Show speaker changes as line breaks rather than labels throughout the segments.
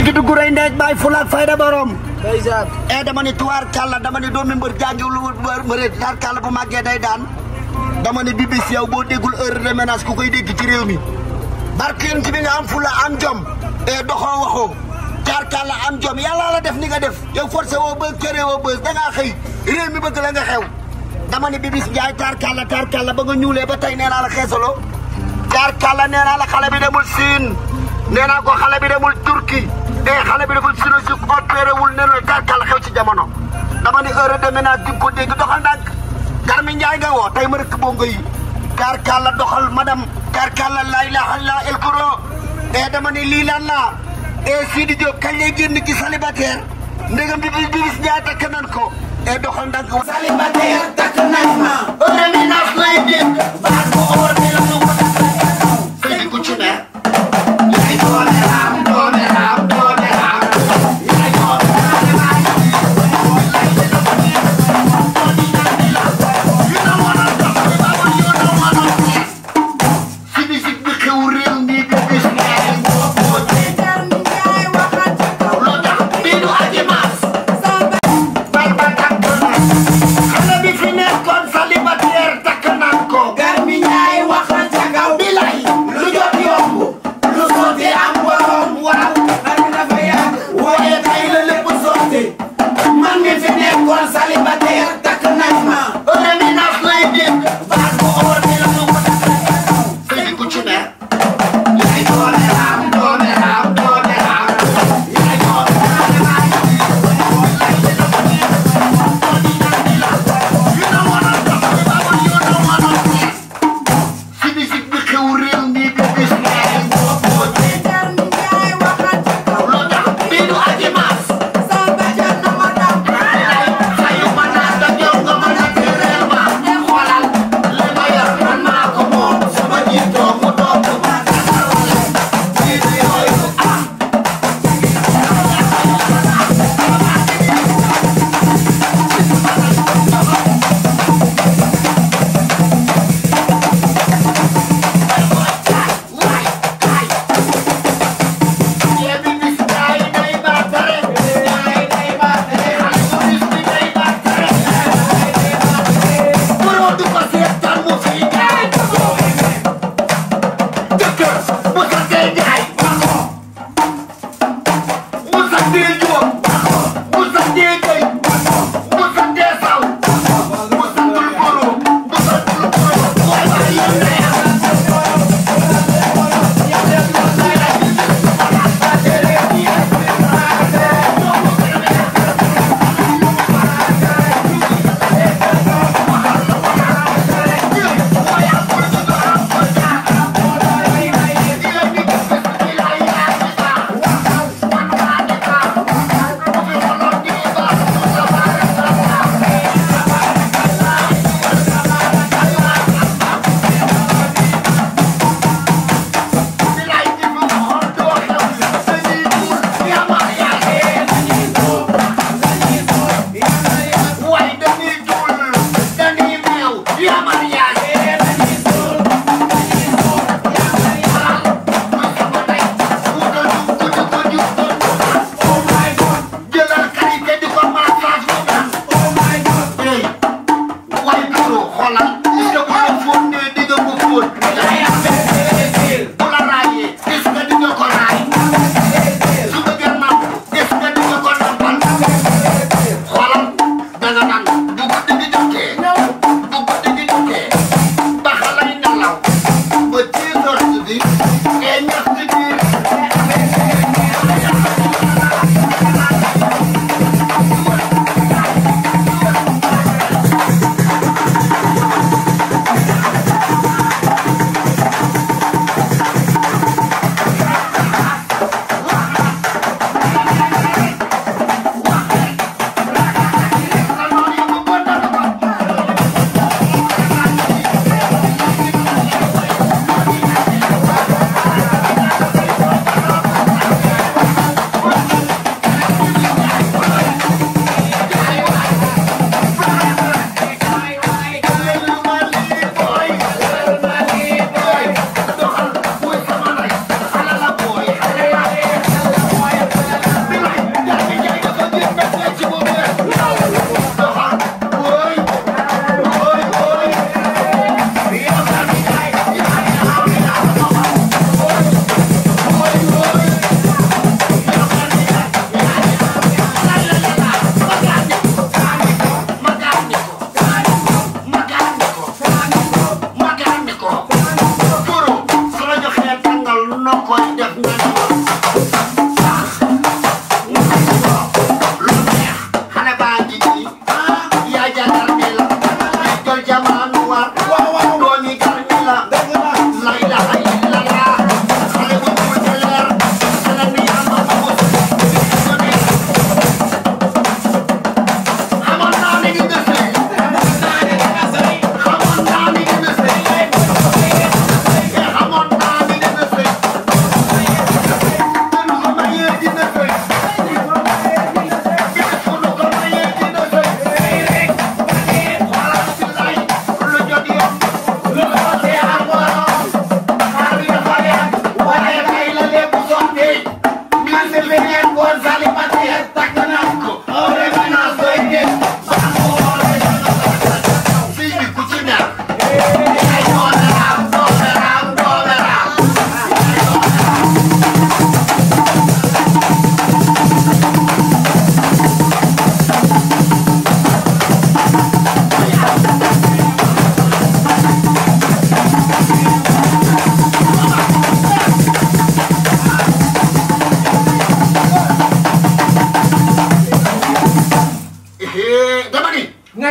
ki dugg rey ndeej bàyyi fulaak fayda borom dama ni tuwaar kàlla dama ni doomi mbër jàngiwul mbëre tuwaar kàlla bu màggee day daan dama ni bibis yow boo déggul heure de ménage ku koy dégg ci réew mi barke yonent bi nga am fula am jom doxoo waxoo tuwaar kàlla am jom yàlla la def ni nga def yow forcé woo bës këree woo bës dangaa xëy réew mi bëgg la nga xew dama ni bibis njaay tuwaar kàlla ba nga ñuulee ba tey nee naa la xeesaloo tuwaar kàlla nee naa la xale bi demul Siin nee naa ko xale bi demul Turki xale bi deful chirurgie opéré wul ne la kàlla xew ci jamono dama ni heure de ménage di ko dégg doxal ndànk Garmi Njaay nga woo tey ma rëkk bongo yi kàlla doxal madame kàlla la ilaha illa el kuro dama ni lii lan la Sidi Diop kañ lay génn ci célibataire ndegam bi bis Njaay takk nan ko doxal ndànk célibataire takk nan ma heure de ménage lay dégg baat bu or bi la mu ko sëy ku ci ne lay doole raam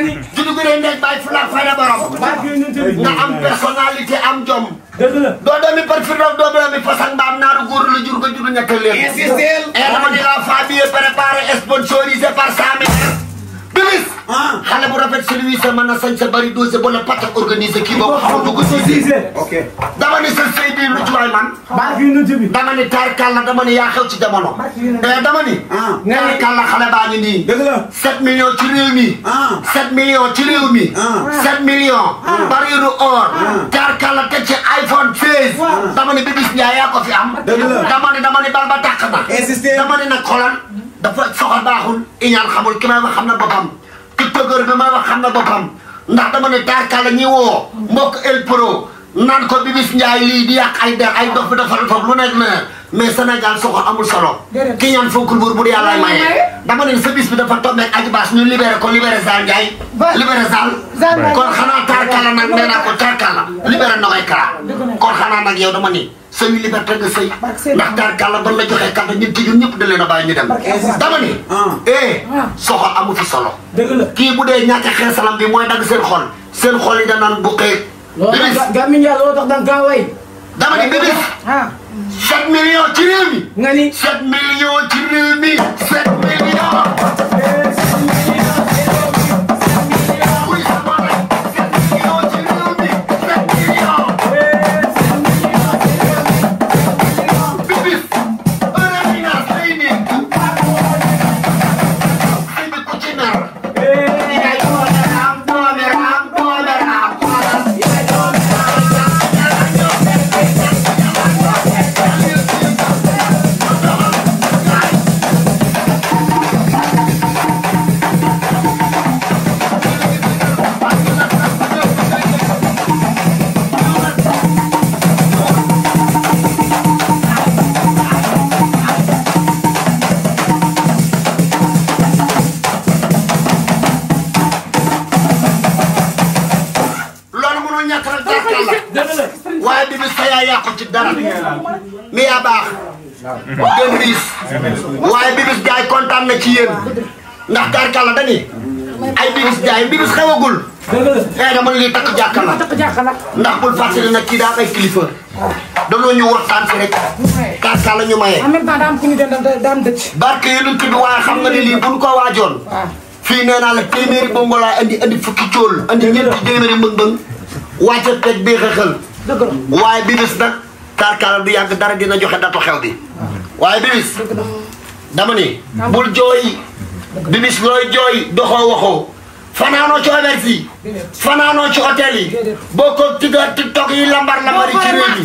juddu gu rëy ndeg bàyyi fula fayda borom nga am personnalité am jom doo doomi perfidom doo doomi fasan mbaam naaru góor la jur nga jur ñettal leen dama ni la famille préparée sponsorisée par Sami Bibis xale bu rafet service mën na sañ sa bari dose ba la pata organisé kii boobu xamul du ko siisee dama ni sa sëy bi lu ci waay man dama ni taar kàlla dama ni yaa xew ci jamono dama ni taar kàlla xale baa ngi nii 7 millions ci réew mi 7 millions ci réew mi 7 millions bariru or taar kàlla teg ci iPhone 16 dama ni Bibis Ndiaye yaa ko fi am dama ni bal ba tàkk na dama ni nag xoolal dafa soxal baaxul iñaan xamul ki may wax xam na boppam tiktokeur bi may wax xam na boppam ndax dama ne tarkala ñi woo mbokk El Pro naan ko Bibis Ndiaye lii di yàq ay der ay dof bi dafa foofu lu nekk na mais Sénégal soxal amul solo ki ñaan fonkul buur bu di yàlla maye dama ne sa bis bi dafa tombé ak Aji Bass ñu libéré ko libéré Zal Ndiaye libéré Zal kon xanaa tarkala nag nee naa ko tarkala libéré Nogaye Kara kon xanaa nag yow dama ni sëy liberté nga sëy ndax tarkala ban la joxee kàddu ñun tijjun ñëpp da leen a bàyyi ñu dem dama ni soxal amu fi solo kii bu dee ñàkk xeesalam bi mooy dagg seen xol yi danaan bu xëy Bibis
gamiñ yàlla loo tax da nga kaa way
dama ni Bibis 7 millions ci réew mi
nga ni
7 millions ci réew mi 7 millions waaye Bibis sa yaa yàqu ci dara mi yaa baax gën riis waaye Bibis Ndiaye kontaan na ci yéen ndax tarkala dani ay Bibis Ndiaye Bibis xewagul dama ne lii takk jàkka la ndax bul fàttali nag kii daa ay kilifa dañoo ñu waxtaan si rek tarkala ñu maye barke yi luñ tudd waaye xam nga ne lii buñ ko waajoon fii nee naa la téeméeri bongo laa andi fukki cool andi ñeenti téeméeri mbëng-mbëng wàcce teg bii xëxël waaye Bibis nag tarkala du yàgg dara dina joxe datu xew bi waaye Bibis dama ni bul jooy Bibis looy jooy doxoo waxoo fanaanoo ci auberge yi fanaanoo ci hôtel yi boo ko tiga tiktok yi lambar lambari ci réew mi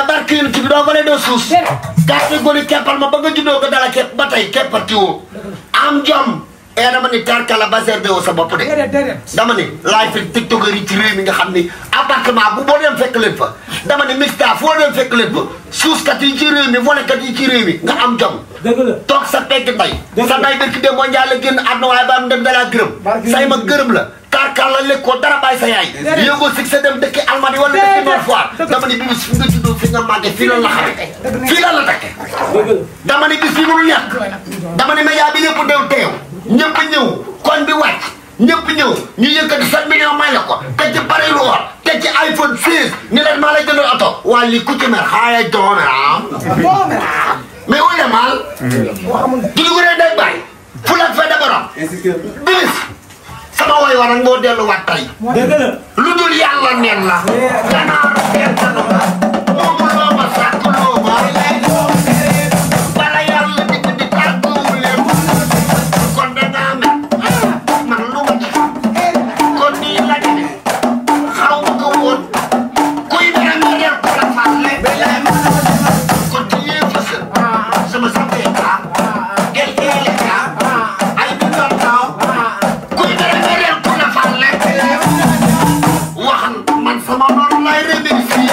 barke yi ci bi doo vale doo suus gàtte goli keppal ma ba nga juddoo ko dala kepp ba tey keppati woo am jom dama ni tarkala baser de woo sa bopp de dama ni laay fi tiktokeur yi ci réew mi nga xam ni appartement bu boo dem fekk leen fa dama ni mixta foo dem fekk leen fa suuskat yi ci réew mi volekat yi ci réew mi nga am jom toog sa pegg nday sa nday dëkk de moo njaay la génn àdduna waaye ba am dem dalaa gërëm say ma gërëm la tarkala lekkoo dara bàyyi sa yaay yóbboo succès dem dëkki Almadi wala dëkki Nord Foire dama ni Bibis fi nga juddoo fi nga màgge fii la xamante fii la takke dama ni bis bi mënul ñàkk dama ni média bi lépp dew teew ñëpp ñëw koñ bi wàcc ñëpp ñëw ñu yëkkati 7 millions may la ko te ci bari lu war te ci iPhone 16 ni leen maa lay jëndal oto waa lii ku ci mer xaaya doomeram mais wala maal di gu ree day bàyyi fu la fay dabaram Bibis sama woy war ak moo delluwaat tey lu dul yàlla neen la ganaar neen tanu la moomu loo ma sàkk loo ma bala yàlla di tàgguwu leen kon dangaa mel man lu ma ci kon nii la deme xaw ma ko woon kuy dara nga reer ko la fàlle kon ci yee fa sama sàppee kaa gel geele kaa ay bi doon taw kuy dara nga reer ko la fàlle waxal man sama noonu lay remercier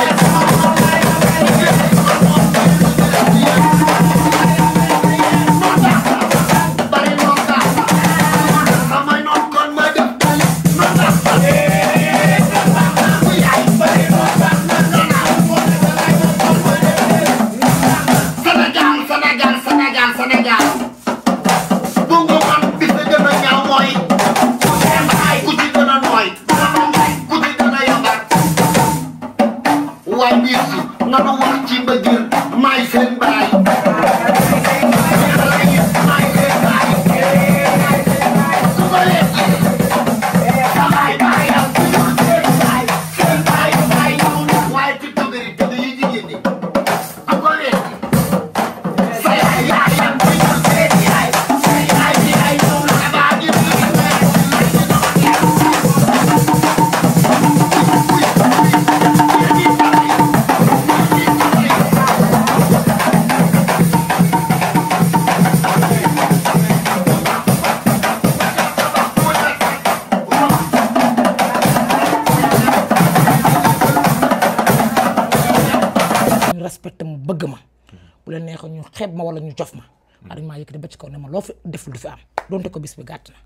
xeeb ma wala ñu jof ma waaye dañ maa yëkkati ba ci kaw ne ma loo fi deful du fi am donte ko bis bi gàtt na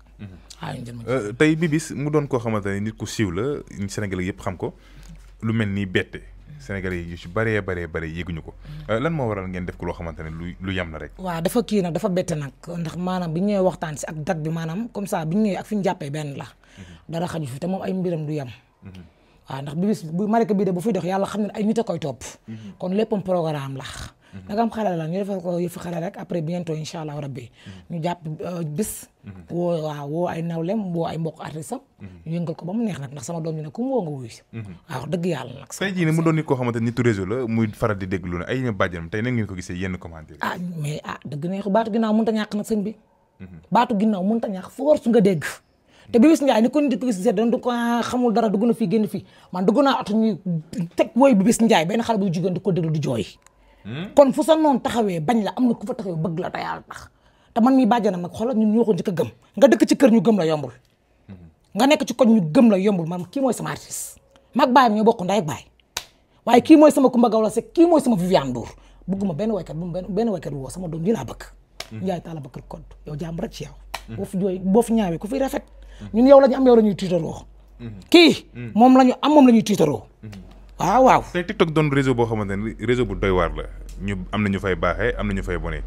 waaw ñu jël ma
tey Bibis mu doon koo xamante ne nit ku siiw la Sénégalais yëpp xam ko lu mel nii bette Sénégalais yi yu ci bëree yéeguñu ko lan moo waral ngeen def ko loo xamante ne lu yam la rek. waaw
dafa kii nag dafa bette nag ndax maanaam bi ñu ñëwee waxtaan si ak date bi maanaam comme ça bi ñu ñëwee ak fi ñu jàppee benn la dara xaju fi te moom ay mbiram du yam waaw ndax Bibis bu Malika bii de bu fiy dox yàlla xam ne ay nit a koy topp kon léppam programme la da nga am xale la ñu defal ko yëfi xale rek après bientôt incha allah rabbi ñu jàpp bis woo ay nawlem woo ay mbokk artiste am ñu yëngal ko ba mu neex nag ndax sama doom ñu ne ku mu woo nga wuyu waaw dëgg yàlla nag
tey jii ne mu doon nit koo xamante nitu réseau la muy faral di dégg lu ne ay ña bàjjanam tey nag ngeen ko gisee yenn commentaire
mais dëgg neexu baatu ginnaaw mënut a ñàkk nag sëñ bi baatu ginnaaw mënut a ñàkk force nga dégg te Bibis Ndiaye ni ko nit ko gis du ko xamul dara dugg na fii génn fii man dugg naa oto ñuy teg woy Bibis Ndiaye benn xale bu jigéen di ko déglu di jooy kon fu sa noonu taxawee bañ la am na ku fa taxawee bëgg la te yàlla tax te man mi bàjjanam nag xoolal ñun ñoo ko njëkk a gëm nga dëkk ci kër ñu gëm la yombul nga nekk ci koñ ñu gëm la yombul man kii mooy sama artiste mag baayam ñoo bokk ndey ak baay waaye kii mooy sama Kumba Gawla Seck kii mooy sama Viviane Ndour bëgguma benn waykat bu benn waykat woo sama doom ji laa bëgg Ndiaye Talla Bakar Code yow jàmm rek ci yow boo fi ñaawee ku fi rafet ñun yow la ñu am yow la ñuy tiitaroo kii moom la ñu am moom la ñuy tiitaroo waaw
tey TikTok doon réseau boo xamante ne réseau bu doy waar la ñu am na ñu fay baaxee am na ñu fay bonee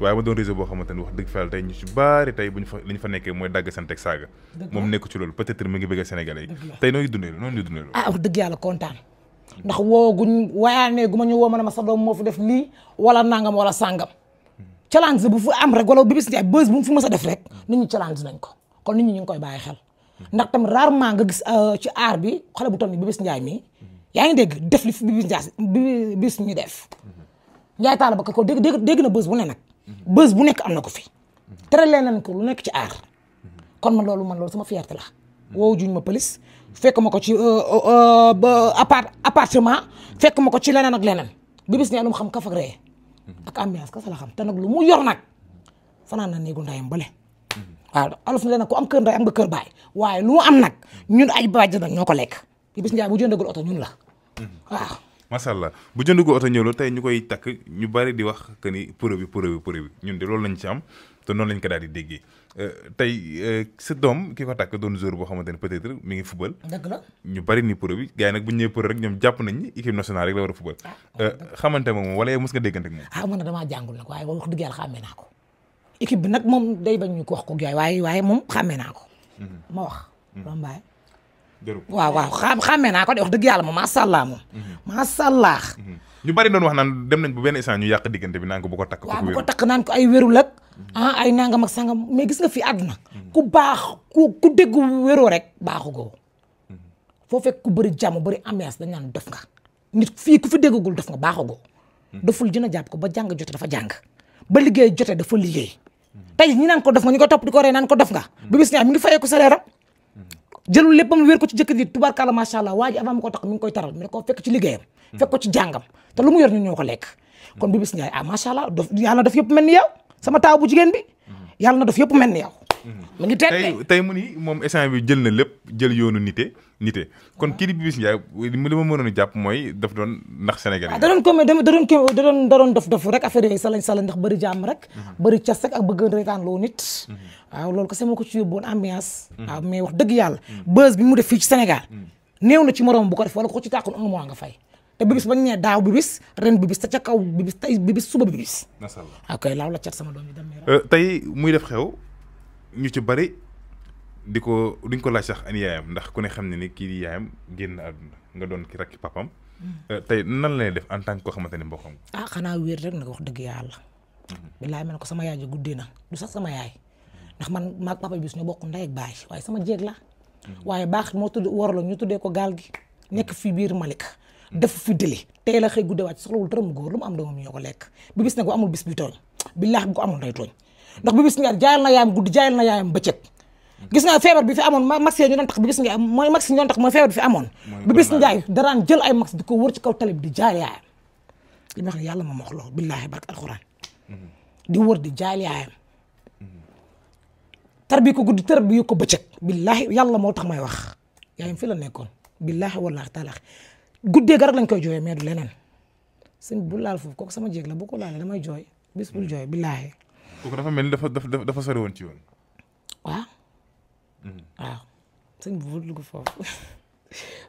waaye ma doon réseau boo xamante ne wax dëgg fa tey ñu ci baari tey bu ñu fa li ñu fa nekkee mooy dagg seen teg saaga moom nekku ci loolu peut-être mi ngi bëgg Sénégalais yi tey nooy dundee loolu
wax dëgg yàlla kontaan ndax wooguñ wayaanee gu ma ñu woo ma ne ma sa doom moo fi def lii wala nangam wala sàngam challenge bu fu am rek wala Bibis Ndiaye buzz bu mu fi mës a def rek nit ñi challenge nañ ko kon nit ñi ñu ngi koy bàyyi xel ndax tam rarement nga gis ci aar bi xale bu toll ni Bibis Ndiaye mii yaa ngi dégg def li fi Bibis ñu def Ndiaye Talla Bakar ko dégg na buzz bu ne nag buzz bu nekk am na ko fi tere leen nañ ko lu nekk ci aar kon man loolu sama fierté la woowu juñ ma police fekk ma ko ci appartement fekk ma ko ci leneen ak leneen Bibis Ndiaye lu mu xam kaf ak ree ak ambiance kasa la xam te nag lu mu yor nag fanaan na néegu ndayam bële waaw alof na leen ku am kër nday am nga kër baay waaye lu mu am nag ñun ay bàjj nag ñoo ko lekk Bibis Ndiaye bu jëndagul oto ñun la waaw
macha allah bu jëndagul oto ñëw la tey ñu koy takk ñu bari di wax que ni pro bi ñun de loolu lañ ci am te noonu lañ ko daal di déggee tey sa doom ki ko takk doon joueur boo xamante ne peut-être mi ngi football.
dëgg la
ñu bari ni pro bi gars yi nag bu ñu ñëwee pro rek ñoom jàpp nañ ni équipe nationale rek la war a football. xamante moom wala yow mos nga déggante ak moom.
man damaa jàngul nag waaye wax dëgg yàlla xàmmee naa ko équipe bi nag moom day bañ ñu ko wax ko yaay waaye moom xàmmee naa ko. ma wax. Rambaay. waaw xàmmee naa ko de wax dëgg yàlla moom macha allah moom. macha allah.
ñu bari doon wax naan dem nañ bu benn instant ñu yàq diggante bi naan ko bu ko takk.
waaw bu ko takk naan ko ay wérul ak ay nangam ak sangam mais gis nga fi àdduna ku baax ku déggu wéroo rek baaxu goo foo fekk ku bëri jàmm bëri ambiance dañ naan dof nga nit fii ku fi déggagul dof nga baaxu goo doful dina jàpp ko ba jàng jote dafa jàng ba liggéey jote dafa liggéey tey ñi naan ko dof nga ñu ko topp di ko ree naan ko dof nga Bibis Ndiaye mi ngi fayee ko salaire am jëlul léppam wéer ko ci jëkkër ji tubaarkàlla macha allah waa ji avant mu ko tax mi ngi koy taral mi ne ko fekk ci liggéeyam fekk ko ci jàngam te lu mu yor ñun ñoo ko lekk kon Bibis Ndiaye macha allah yàlla daf yëpp mel ni yow sama taaw bu jigéen bi yàlla na daf yëpp mel ni yow mu ngi
tey mu ni moom instant bi jël na lépp jël yoonu nite kon kii di Bibis Ndiaye li ma mënoon a jàpp mooy daf doon ndax Sénégal yi da doon dof rek affaire yooyu salañ ndax bëri jàmm rek bëri cas rek ak bëgg reetaan loo nit waaw loolu ko sama ko ci yóbboon ambiance waaw mais wax dëgg yàlla buzz bi mu def fii ci Sénégal néew na ci moroom bu ko def wala ko ci tàkkoon 1 mois nga fay te Bibis bañ ne daaw Bibis ren Bibis te ca kaw Bibis tey Bibis suba Bibis. macha allah ok laaw la cat sama doom yi dem tey muy def xew ñu ci bari duñ ko laaj sax ani yaayam ndax ku ne xam ne ni kii di yaayam génn àdduna nga doon ki rakki papam tey nan lay def en tant que koo xamante ne mbokkam.
xanaa wér rek nag wax dëgg yàlla. bilaay ma ne ko sama yaay ji guddee na du sax sama yaay ndax man maag papa Bibis ñoo bokk ndey ak baay waaye sama jéeg la. waaye baax moo tudd waraloon ñu tuddee ko gaal gi nekk fii biir Malika. def fi dëli tey la xëy guddee wàcc soxlawul dërëm góor lu mu am doomam ñoo ko lekk Bibis nag bu amul bis bi tooñ billaahi bu ko amul day tooñ ndax Bibis Ndiaye jaayal na yaayam guddi jaayal na yaayam bëccëg gis nga feebar bi fi amoon max ñu doon tax Bibis Ndiaye mooy max ñu doon tax mooy feebar bi fi amoon Bibis Ndiaye daraan jël ay max di ko wër ci kaw tali bi di jaay yaayam li ma wax ne yàlla ma wax loolu billaahi barke alxuraan di wër di jaay yaayam tar bi ko guddi tar bi ko bëccëg billaahi yàlla moo tax may wax yaayam fi la nekkoon billaahi wallaahi taala guddee ga rek lañ koy jooyee mais du leneen sëñ bu laal foofu kooku sama jéeg la bu ko laalee damay jooy bis bul jooy billaahi.
kooku dafa mel ni dafa sori woon ci yoon.
waaw. waaw sëñ bi bul dugg foofu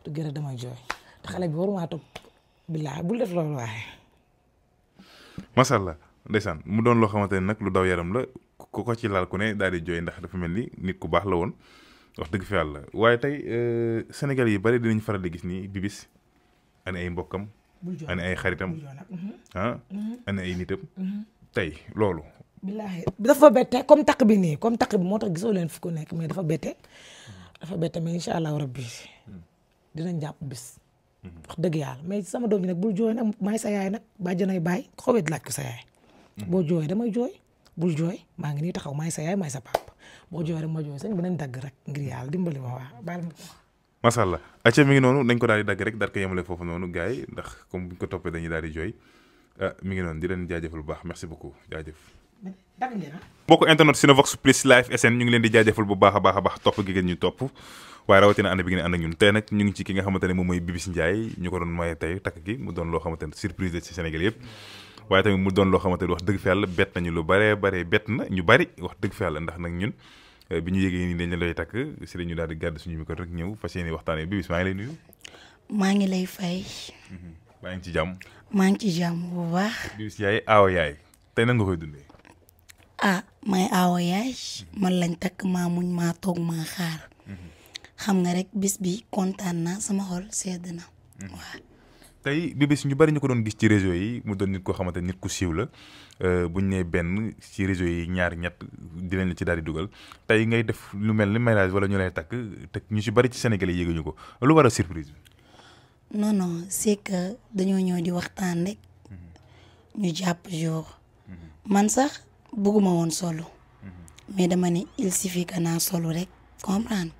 du gërëm damay jooy te xale bi waruma toog billaahi bul def loolu waaye.
macha allah ndeysaan mu doon loo xamante ne nag lu daw yaram la ku ko ci laal ku ne daal di jooy ndax dafa mel ni nit ku baax la woon wax dëgg fi yàlla waaye tey Sénégal yi bari dinañ faral di gis ni Bibis ani ay mbokkam. ani ay xaritam ani ay nitam. tey loolu.
billaahi dafa bette comme takk bi nii comme takk bi moo tax gisoo leen fi ku nekk mais dafa bette mais incha allahu rabbi dinañ jàpp bis. wax dëgg yàlla mais sama doom bi nag bul jooy nag maay sa yaay nag bàjjanay baay xawet laaj ko sa yaay. boo jooy damay jooy bul jooy maa ngi nii taxaw maay sa yaay maay sa papa boo jooy rek ma jooy sañ beneen dagg rek ngir yàlla dimbali ma waa baal ma ko.
macha allah acca mi ngi noonu dañ ko daal di dagg rek daal ko yemale foofu noonu gars yi ndax comme buñ ko toppee dañuy daal di jooy mi ngi noonu di leen jaajëfal bu baax merci beaucoup jaajëf. mbokk internet Cinevox Plus Live SN ñu ngi leen di jaajëfal bu baax a baax topp gi ngeen ñu topp waaye rawatina ànd bi ngeen ànd ak ñun tey nag ñu ngi ci ki nga xamante ne moom mooy Bibis Ndiaye ñu ko doon maye tey takk gi mu doon loo xamante ne surprise la ci Sénégal yëpp waaye tamit mu doon loo xamante ne wax dëgg fa yàlla bett nañu lu bare bett na ñu bari wax dëgg fa yàlla ndax nag ñun bi ñu yégee nii dañ la lay takk si la ñu daal di gàddu suñu micro rek ñëw fas yéene waxtaanee Bibis maa ngi lay nuyu.
maa ngi lay fay.
maa ngi ci jàmm.
maa ngi ci jàmm bu baax.
Bibis Ndiaye aawa yaay tey nan nga koy dundee.
may aawa yaay man lañ takk maa muñ maa toog maa xaar xam nga rek bis bi kontaan naa sama xol sedd na waaw.
tey Bibis ñu bari ñu ko doon gis ci réseau yi mu doon nit koo xamante nit ku siiw la buñ nee benn ci réseau yi ñaar ñett dinañ la ci daal di dugal tey ngay def lu mel ni mariage wala ñu lay takk te ñu ci bari ci Sénégalais yéeguñu ko lu war a surprise bi.
non c'est que dañoo ñëw di waxtaan rek ñu jàpp jour man sax bëgguma woon solo mais dama ne il suffit que naa solo rek comprendre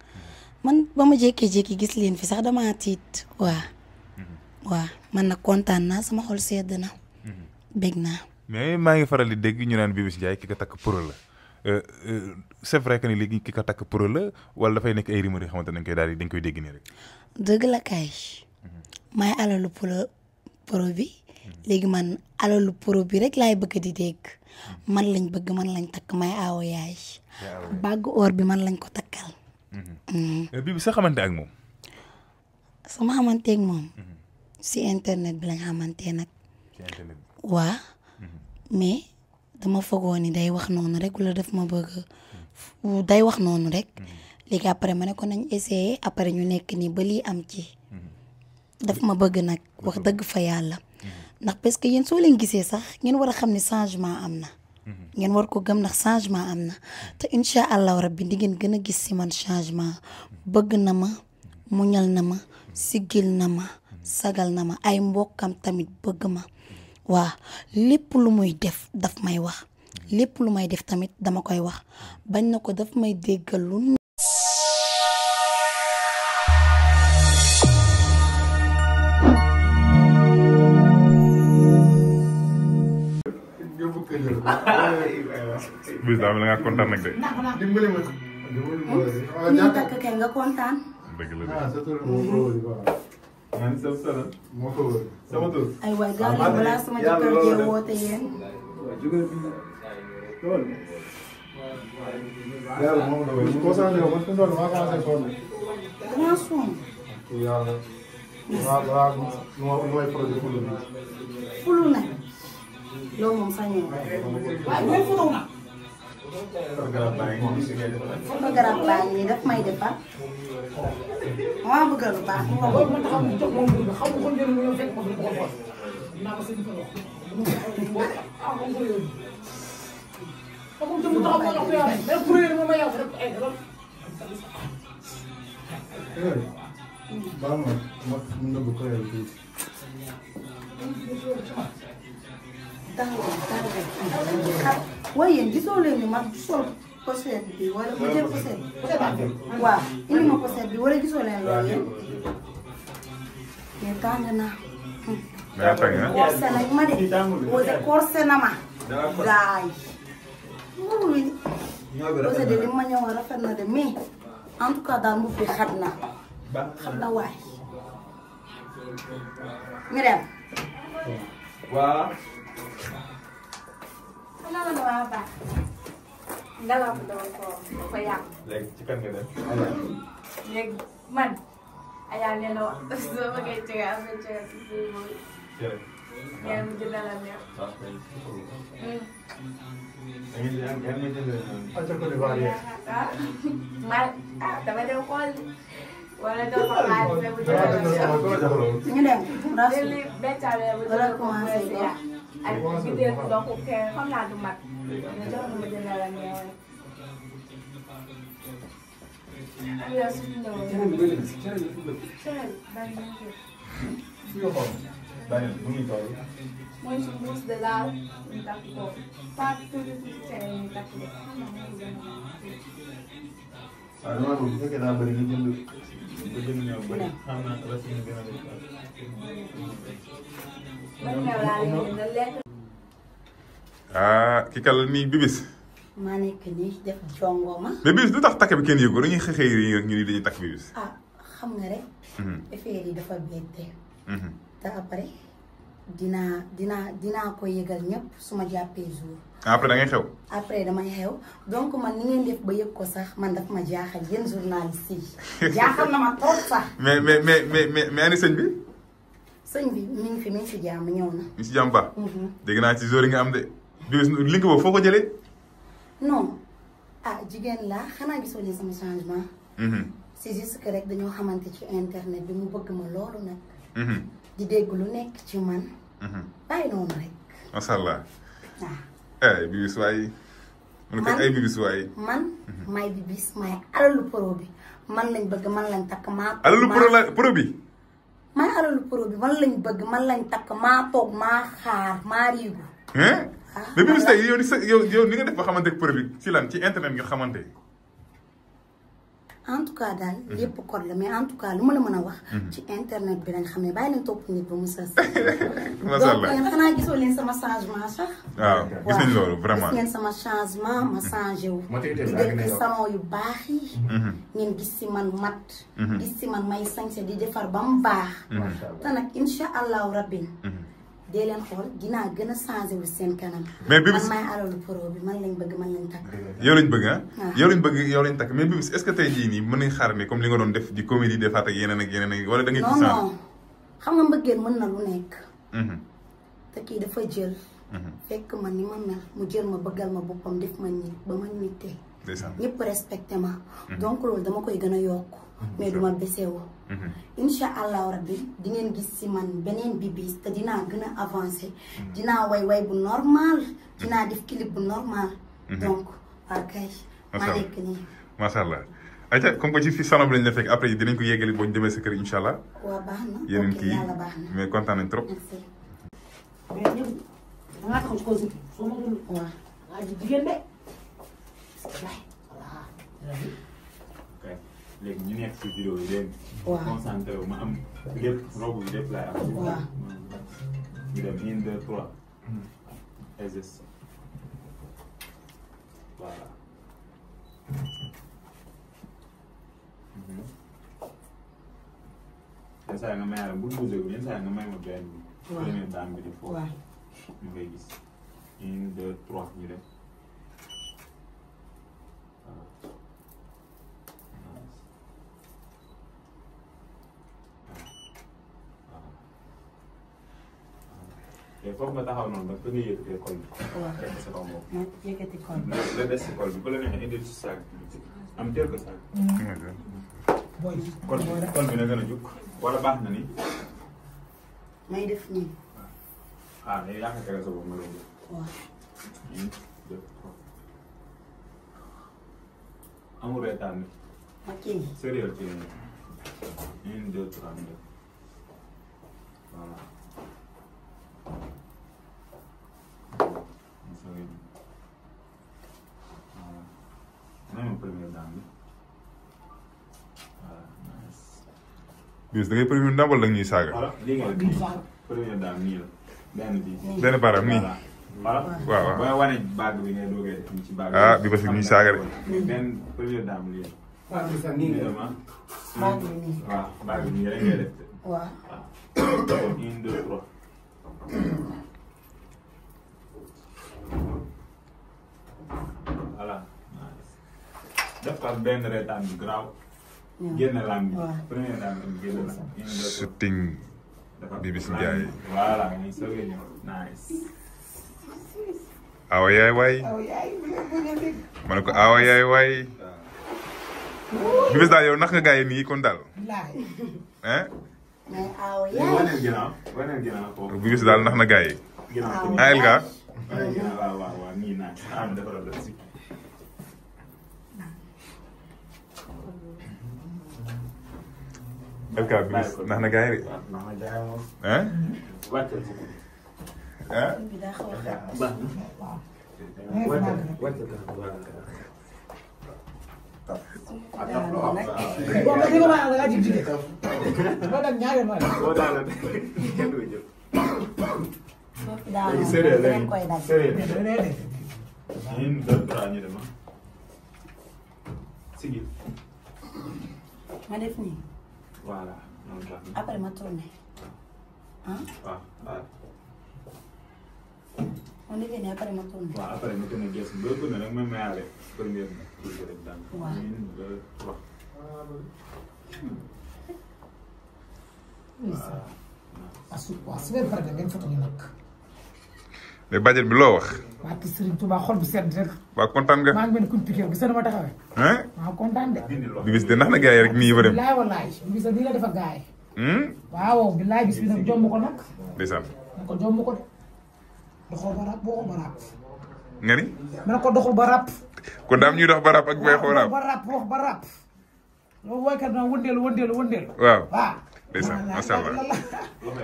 man ba ma jékkee-jékki gis leen fi sax dama tiit waa man nag kontaan naa sama xol sedd na bég naa.
mais maa ngi faral di dégg ñu naan Bibis Ndiaye ki ko takk pro la c'est vrai que ni léegi ki ko takk pro la wala dafay nekk ay rumeur yoo xamante ne dañ koy dégg nii rek.
dëgg la kay maay alalu pro bi léegi man alalu pro bi rek laay bëgg di dégg man lañ bëgg man lañ takk may aawo yaay bàgg or bi man lañ ko takkal.
Bibis sa xamante ak moom.
sama xamante ak moom. si internet bi lañ xamante nag. waa mais dama foogoo ni day wax noonu rek wala daf ma bëgg day wax noonu rek léegi après ma ne ko nañ essayer après ñu nekk nii ba lii am ci daf ma bëgg nag wax dëgg fa yàlla ndax parce que yéen soo leen gisee sax ngeen war a xam ne changement am na ngeen war ko gëm ndax changement am na te incha allahu rabbi di ngeen gën a gis si man changement bëgg na ma muñal na ma siggil na ma sagal na ma ay mbokkam tamit bëgg ma waa lépp lu muy def daf may wax lépp lu may def tamit dama koy wax bañ na ko daf may déggal lu
Bis daa mel nga kontaan nag de.
dimbali ma ñu takk kay nga kontaan.
dëgg la de.
ay waay gaaw leen balaa sama jëkkër jee woote yéen. damaa sonn. fulu nag. loolu moom sañoo. waaye ñooy fulu nag. photographe baa ngi nii daf may defar. maa bëgg lu baax. waaye yéen gisoo leen ni ma sol pochette bi wala ma jël pochette bi waaw indi ma pochette bi wala gisoo leen loolu yéen mais tàng naa.
mais tàng na
corse nañ ma de Ouzin corse na ma. gaay wuuy Ouzin de li ma ñëwoon rafet na de mais en tout cas daal mbubb bi xat na waay ñu dem.
waaw. Kenapa nama apa? Dalam bayang.
léegi ci kan nga def.
Léegi man. Ayah nee na wax sama kay cega am na cega si si mooy. Ngeen mu jëndal la neex. Dama dem xool wala doo fa xaalis la bu jëndal la neex.
ñu dem
Léegi beccaale bu jëndal ko mu weesu ya. Ak bideel donc kenn xam naa du mag. Nga jox ma jëndal la neex. Iya suñu mooy su mbuus de laal ñu takk ko pas tuuti tuuti cere ñu takk ko
ki kal nii Bibis.
maa nekk nii def jongoma.
mais Bibis du tax takk bi kenn yëgul dañuy xëy ñu ni dañuy takk Bibis.
ah xam nga rek. affaire yi dafa bette. te après dinaa ko yëgal ñëpp su ma jàppee jour.
après da ngay xew.
après damay xew donc man ni ngeen def ba yëg ko sax man daf ma jaaxal yéen journaliste yi jaaxal na ma trop sax.
mais ani sëñ bi.
sëñ bi mi ngi fi mi ngi si jàmm ñëw na.
mi ngi si jàmm ba. dégg naa ci jour yi nga am de. Bibis link boobu foo ko jëlee.
non ah jigéen laa xanaa gisoo leen sama changement. c'est juste que rek dañoo xamante ci internet bi mu bëgg ma loolu nag. di dégg lu nekk ci man. bàyyi noonu rek.
macha allah.
waaw.
Bibis waay. man kay ay Bibis waay.
man may Bibis may alalu pro bi man lañ bëgg man lañ takk maa.
alalu pro bi.
may alalu pro bi man lañ bëgg man lañ takk maa toog maa xaar maa riigu.
mais Bibis tey yow ni nga def ba xamante ak pro bi ci lan ci internet nga xamante.
en tout cas daal lépp code la mais en tout cas lu ma la mën a wax. ci internet bi lañ xam ne bàyyi leen topp nit ba mu sës.
macha allah
donc xanaa gisoo leen sama changement sax.
waaw gis nañ loolu vraiment.
gis ngeen sama changement ma changé wu. di def salon yu baax yi. ngeen gis si man mat. gis si man may sañse di defar ba mu baax. te nag incha allahu rabbin. dee leen xool dinaa gën a changé wu seen kanam.
mais Bibis
man may alalu pro bi man lañ bëgg man lañ takk.
yow lañ bëgg ah. yow lañ takk mais Bibis est-ce que tey jii nii mën nañ xaar ne comme li nga doon def di comédie defaat ak yeneen ak yeneen ak wala da ngay.
non non xam nga mbëggeel mën na lu nekk. te kii dafa jël. fekk ma ni ma mel mu jël ma bëggal ma boppam def ma nit ba ma nitee. ñëpp respecté ma. donc loolu dama koy gën a yokk. mais duma besewu. incha allahu rabbi di ngeen gis si man beneen Bibis te dinaa gën a avancé. dinaa way bu normal. dinaa def clip bu normal. donc waa kay. maa nekk nii.
macha allah ayca comme que ci fi salon bi lañ la fekk après dinañ ko yeggali boo ñu demee sa kër incha allah.
waaw baax na
yeneen
ok
kii
yàlla baax na.
mais kontaan nañ trop.
merci.
mais ñun da ngaa taxaw ci kaw si soo ma dul.
waaw.
waa ji jigéen de.
léegi ñu nekk si vidéo yi léegi.
waaw
concentré wu ma am lépp robe bi lépp laay am.
waaw.
ñu dem 1 2 3. exercice. voilà. yenn saa yi nga may bu bougé wu yenn saa yi nga may ma benn bi.
waaw
première dame bi di foofu.
waaw.
ñu koy gis 1 2 3 ñu dem. te foofu nga taxaw noonu nag fa nga yëkkatee col bi.
waaw
teg ko sa kaw bopp.
ma yëkkati kon.
la des si col bi bu la neexee indil si saag bi am teel ko saag. col bi na gën a jóg wala baax na ni.
may def nii.
ah mais yaa ngi tere sa bopp nga doon
waaw.
amul reetaan ni.
ma kii.
sérieux ci yéen 1 2 3 voilà.
Bibis da ngay premier ndam wala da ñuy saaga.
voilà lii nga def première dame nii la benn bi.
benn baaraam nii.
voilà
waaw waaw
booy wane baag bi ngay doogee def ci baag.
ah bi parce que ñuy saaga rek.
benn première dame lii la.
waaw gis nga nii nga
baag bi nii.
waaw baag bi nii rek ngay def.
waaw.
1 2 3. def ko benn reetaan bu garaaw. génne lamb bi. première lamb bi génne lamb bi.
shooting BBC Ndiaye.
voilà ñu soogee ñëw nice.
awa yaay waay. ma ne ko awa yaay waay. BBC daal yow nax nga gars yi nii kon daal. hein.
mais awa yaay.
waneel ginnaaw foofu.
BBC daal nax na gars yi.
ginnaaw
ah Elga.
waneel ginnaaw waaw nii naa am defaral la si.
Elga BBC nax na gars yi de. hein.
wàccal si
hein.
ma def nii.
voilà.
après ma tourné. ah.
waaw.
on est venu après ma tourné.
waaw après ma tourné gerte gi boo nag ma mayaale première bi rek daal.
waaw.
mais bàjjen bi loo wax.
waa kii Serigne Touba xol bu sedd rek.
waa kontaan nga.
maa ngi mel ni kuñ piqué gis nga ma taxawee.
hein.
maa kontaan de.
BBC de nax na gars yi rek nii ba dem.
bilaay walaay bis nii la def ak gars yi. waaw bilaay bis bi nag jomb ko nag.
ndeysaan.
ma ko jomb ko de. doxul ba rap boo ko ba rap.
nga ni.
ma ne ko doxul ba rap.
kon daam ñuy dox ba rap ak bay xoo rap.
ba rap wax ba rap. loolu woykat na wëndeelu wëndeelu.
waaw.
waaw.
ndeysaan macha allah.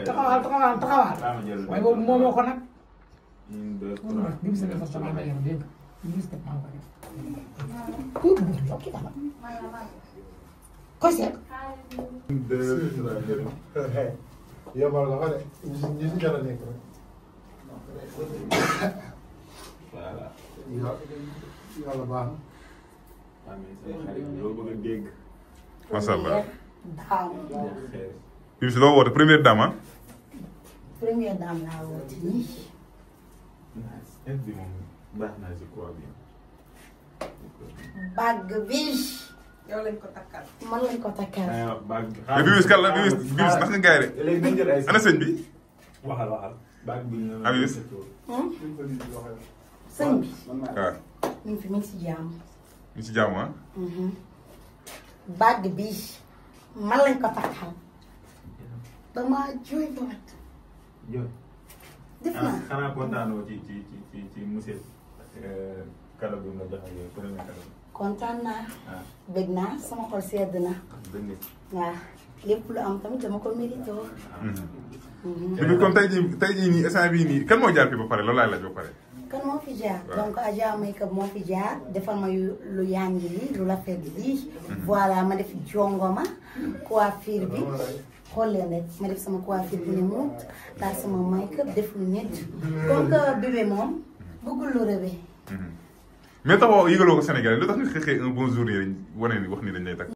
taxawaal. waaye boobu moomoo ko nag. bi bis la sama ma yam dégg bis ko maa ko def ko seet
yombal nga xam ne ñi si jar a nekk rek.
voilà.
yàlla baax na.
macha allah.
daaw.
BBC loo woote première dame ah.
première dame laa woote nii. bàgg bi.
yow lañ ko takkal.
man lañ ko takkal.
mais BBC kan la BBC nax nga gars yi de. ana sëñ bi.
waxal.
ah BBC.
sëñ bi.
waaw.
mi ngi fi mi ngi si jàmm.
ñu ci jàmm ah.
bàgg bi man lañ ko takkal. damaa jooy ba wat. def naa.
xanaa kontaanoo ci monsieur cadeau bi nga joxe yow premier cadeau.
kontaan naa. bëgg naa sama xol sedd na. waaw lépp lu am tamit dama ko mérité.
bi comme tey jii nii instant bii nii kan moo jaar fi ba pare loolu laay laaj ba pare.
kan moo fi jaar. donc Adja Makeup moo fi jaar defal ma lu yangi li lu rafet lii. voilà ma def jongoma coiffure bi. xool leen rek ma def sama coiffure bi ne muut daal sama make-up def lu nit. comme que bébé moom bëggul lu rëbbe.
mais taxaw yëgaloo ko Sénégal lu tax nga xëy un bon jour yi wane ni wax ni dañ lay takk.